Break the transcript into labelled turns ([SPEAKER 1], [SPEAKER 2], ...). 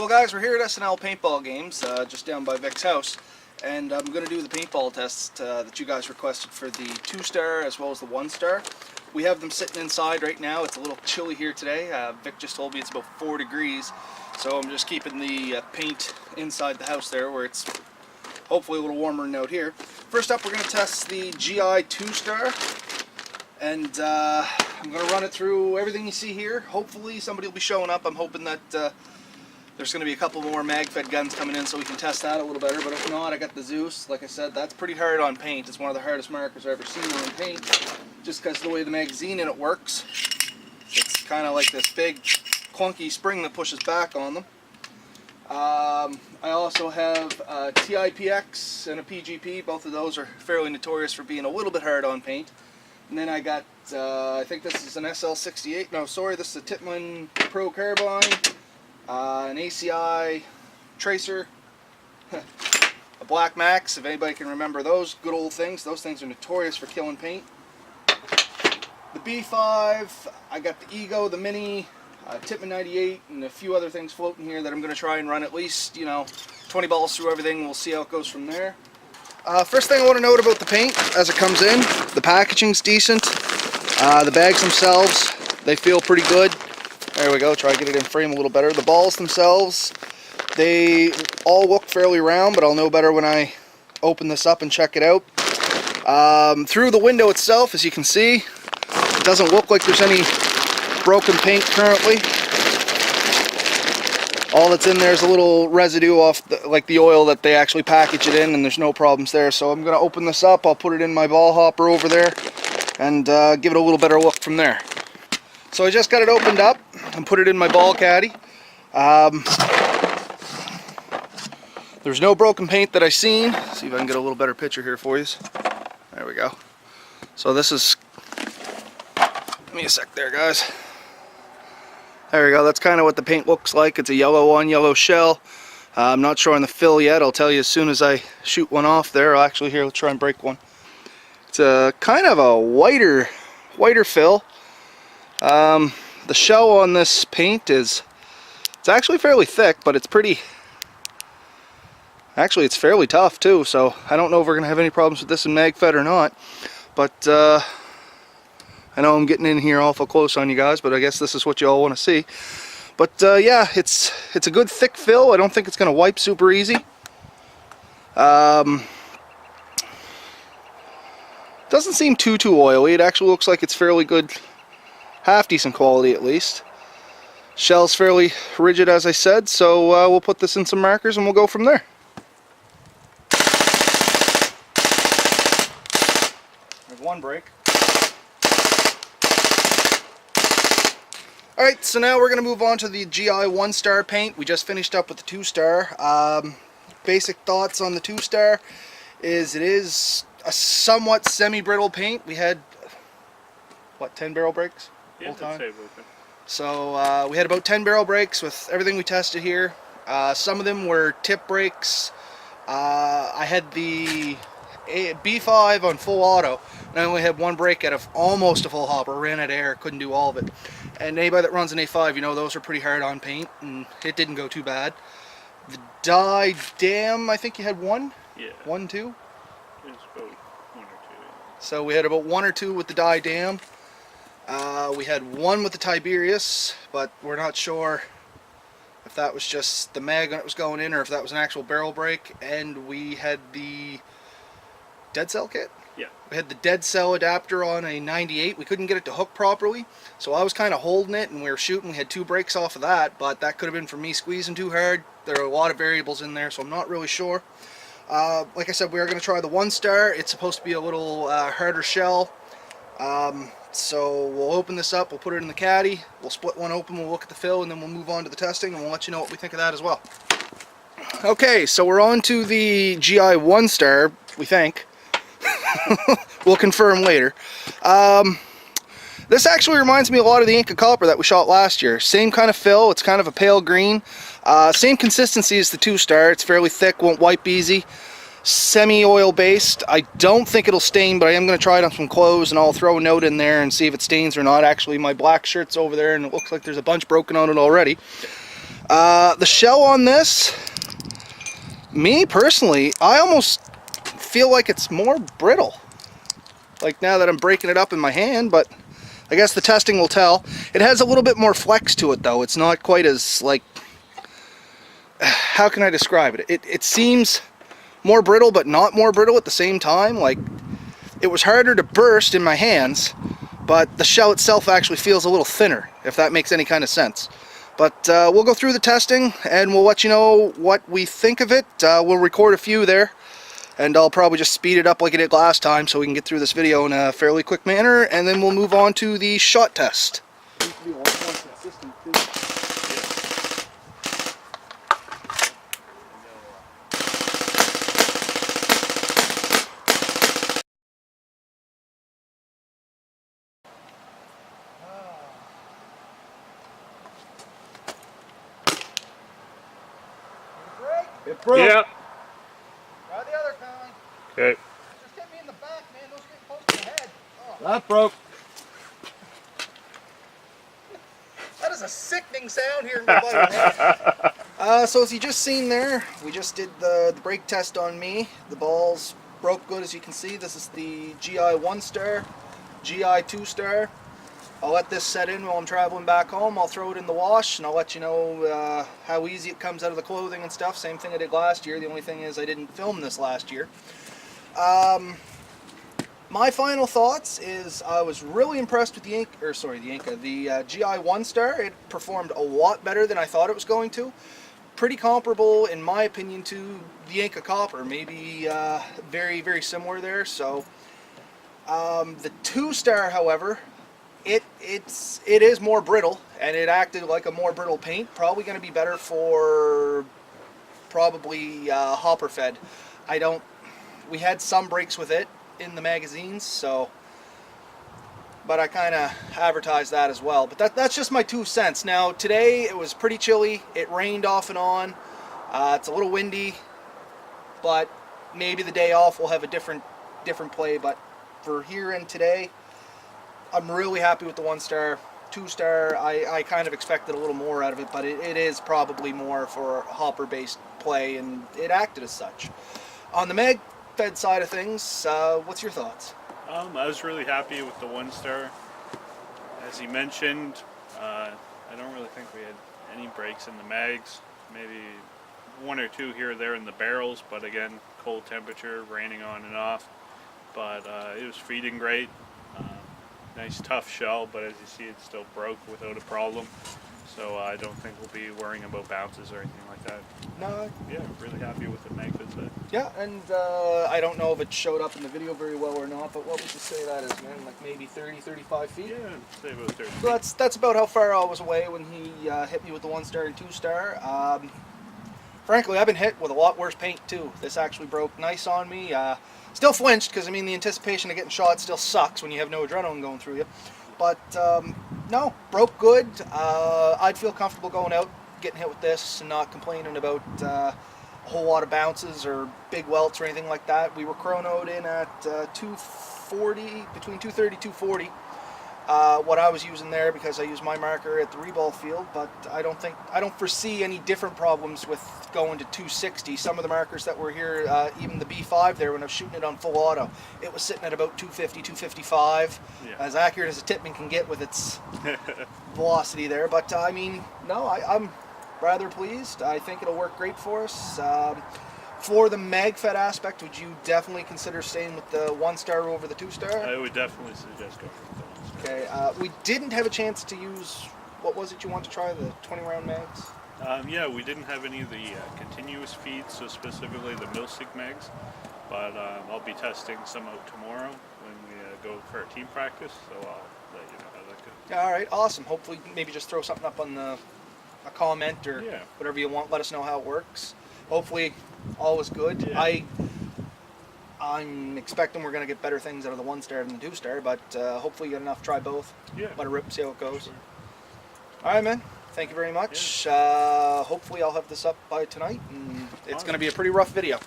[SPEAKER 1] Well guys, we're here at SNL Paintball Games, just down by Vic's house, and I'm going to do the paintball test that you guys requested for the 2-star as well as the 1-star. We have them sitting inside right now. It's a little chilly here today. Vic just told me it's about 4 degrees, so I'm just keeping the paint inside the house there where it's hopefully a little warmer than out here. First up, we're going to test the GI 2-star, and I'm going to run it through everything you see here. Hopefully somebody will be showing up. I'm hoping that there's going to be a couple more mag-fed guns coming in so we can test that a little better, but if not, I got the Zeus. Like I said, that's pretty hard on paint. It's one of the hardest markers I've ever seen on paint, just because of the way the magazine in it works. It's kind of like this big clunky spring that pushes back on them. I also have a TIPX and a PGP. Both of those are fairly notorious for being a little bit hard on paint. And then I got, I think this is an SL68, no sorry, this is a Tippmann Pro Carbine, an ACI Tracer, a Black Max, if anybody can remember those good old things. Those things are notorious for killing paint. The B5, I got the Ego, the Mini, Tippmann 98, and a few other things floating here that I'm going to try and run at least, 20 balls through everything. We'll see how it goes from there. First thing I want to note about the paint as it comes in, the packaging's decent. The bags themselves, they feel pretty good. There we go, try to get it in frame a little better. The balls themselves, they all look fairly round, but I'll know better when I open this up and check it out. Through the window itself, as you can see, it doesn't look like there's any broken paint currently. All that's in there is a little residue off the oil that they actually package it in, and there's no problems there. So I'm going to open this up, I'll put it in my ball hopper over there, and give it a little better look from there. So I just got it opened up and put it in my ball caddy. There's no broken paint that I've seen. See if I can get a little better picture here for you. There we go. So this is, give me a sec there guys. There we go, that's kind of what the paint looks like. It's a yellow on yellow shell. I'm not showing the fill yet. I'll tell you as soon as I shoot one off there. Actually, here, let's try and break one. It's a kind of a whiter fill. The shell on this paint it's actually fairly thick, but it's pretty, actually it's fairly tough too, so I don't know if we're going to have any problems with this in MagFed or not. But I know I'm getting in here awful close on you guys, but I guess this is what you all want to see. But yeah, it's a good thick fill. I don't think it's going to wipe super easy. Doesn't seem too oily. It actually looks like it's fairly good, half decent quality at least. Shell's fairly rigid, as I said, so we'll put this in some markers and we'll go from there. There's one break. Alright, so now we're going to move on to the GI 1-star paint. We just finished up with the 2-star. Basic thoughts on the 2-star is it is a somewhat semi-brittle paint. We had, what, 10 barrel breaks?
[SPEAKER 2] Yeah,
[SPEAKER 1] whole time?
[SPEAKER 2] I'd say okay.
[SPEAKER 1] So we had about 10 barrel breaks with everything we tested here. Some of them were tip breaks. I had the B5 on full auto, and I only had one break out of almost a full hopper. Ran out of air, couldn't do all of it. And anybody that runs an A5, those are pretty hard on paint, and it didn't go too bad. The die dam, I think you had one?
[SPEAKER 2] Yeah.
[SPEAKER 1] 1, 2?
[SPEAKER 2] It's about 1 or 2. Yeah.
[SPEAKER 1] So we had about 1 or 2 with the die dam. We had one with the Tiberius, but we're not sure if that was just the mag when it was going in or if that was an actual barrel break. And we had the dead cell kit?
[SPEAKER 2] Yeah.
[SPEAKER 1] We had the dead cell adapter on a 98. We couldn't get it to hook properly, so I was kind of holding it and we were shooting. We had 2 breaks off of that, but that could have been from me squeezing too hard. There are a lot of variables in there, so I'm not really sure. Like I said, we are going to try the 1-star. It's supposed to be a little harder shell. So we'll open this up, we'll put it in the caddy, we'll split one open, we'll look at the fill, and then we'll move on to the testing, and we'll let you know what we think of that as well. Okay, so we're on to the GI 1-star, we think. We'll confirm later. This actually reminds me a lot of the Inca Copper that we shot last year. Same kind of fill, it's kind of a pale green. Same consistency as the 2-star, it's fairly thick, won't wipe easy. Semi-oil based. I don't think it'll stain, but I am going to try it on some clothes, and I'll throw a note in there and see if it stains or not. Actually, my black shirt's over there, and it looks like there's a bunch broken on it already. The shell on this, me personally, I almost feel like it's more brittle. Like now that I'm breaking it up in my hand, but I guess the testing will tell. It has a little bit more flex to it though. It's not quite as like, how can I describe it? It seems more brittle but not more brittle at the same time. Like it was harder to burst in my hands, but the shell itself actually feels a little thinner, if that makes any kind of sense. But we'll go through the testing and we'll let you know what we think of it. We'll record a few there, and I'll probably just speed it up like I did last time so we can get through this video in a fairly quick manner, and then we'll move on to the shot test.
[SPEAKER 3] It broke.
[SPEAKER 2] Yeah.
[SPEAKER 1] Try the other kind.
[SPEAKER 2] Okay.
[SPEAKER 1] Just hit me in the back, man. Those get close to the head. Oh.
[SPEAKER 3] That broke.
[SPEAKER 1] That is a sickening sound here in my body. So as you just seen there, we just did the brake test on me. The balls broke good, as you can see. This is the GI 1-star, GI 2-star. I'll let this set in while I'm traveling back home. I'll throw it in the wash and I'll let you know how easy it comes out of the clothing and stuff. Same thing I did last year. The only thing is I didn't film this last year. My final thoughts is I was really impressed with the GI 1-star. It performed a lot better than I thought it was going to. Pretty comparable, in my opinion, to the Inca Copper. Maybe very, very similar there. So the 2-star, however, it is more brittle, and it acted like a more brittle paint. Probably going to be better for probably hopper fed. We had some breaks with it in the magazines, so, but I kind of advertised that as well. But that's just my 2 cents. Now today it was pretty chilly. It rained off and on. It's a little windy, but maybe the day off we'll have a different play. But for here and today, I'm really happy with the 1-star. 2-star, I kind of expected a little more out of it, but it is probably more for hopper-based play, and it acted as such. On the mag fed side of things, what's your thoughts?
[SPEAKER 2] I was really happy with the 1-star. As he mentioned, I don't really think we had any breaks in the mags. Maybe 1 or 2 here or there in the barrels, but again, cold temperature, raining on and off. But it was feeding great. Nice tough shell, but as you see, it still broke without a problem. So I don't think we'll be worrying about bounces or anything like that.
[SPEAKER 1] No.
[SPEAKER 2] Yeah, really happy with the mag fit set.
[SPEAKER 1] Yeah, and I don't know if it showed up in the video very well or not, but what would you say that is, man? Like maybe 30, 35 feet?
[SPEAKER 2] Yeah, say about 30 feet.
[SPEAKER 1] So that's about how far I was away when he hit me with the 1-star and 2-star. Frankly, I've been hit with a lot worse paint too. This actually broke nice on me. Still flinched because, I mean, the anticipation of getting shot still sucks when you have no adrenaline going through you. But no, broke good. I'd feel comfortable going out, getting hit with this, and not complaining about a whole lot of bounces or big welts or anything like that. We were chronoed in at 240, between 230 240. What I was using there, because I use my marker at the reball field, but I don't foresee any different problems with going to 260. Some of the markers that were here, even the B5 there, when I was shooting it on full auto, it was sitting at about 250, 255, as accurate as a tipman can get with its velocity there. But I mean, no, I'm rather pleased. I think it'll work great for us. For the mag fed aspect, would you definitely consider staying with the 1-star over the 2-star?
[SPEAKER 2] I would definitely suggest going with the 1-star.
[SPEAKER 1] Okay, we didn't have a chance to use, what was it you wanted to try, the 20-round mags?
[SPEAKER 2] Yeah, we didn't have any of the continuous feeds, so specifically the millstick mags, but I'll be testing some out tomorrow when we go for our team practice, so I'll let you know how that goes.
[SPEAKER 1] All right, awesome. Hopefully maybe just throw something up on a comment or whatever you want. Let us know how it works. Hopefully all is good.
[SPEAKER 2] Yeah.
[SPEAKER 1] I'm expecting we're going to get better things out of the 1-star than the 2-star, but hopefully you get enough to try both.
[SPEAKER 2] Yeah.
[SPEAKER 1] Let it rip, see how it goes.
[SPEAKER 2] Sure.
[SPEAKER 1] All right, man. Thank you very much. Hopefully I'll have this up by tonight, and it's going to be a pretty rough video.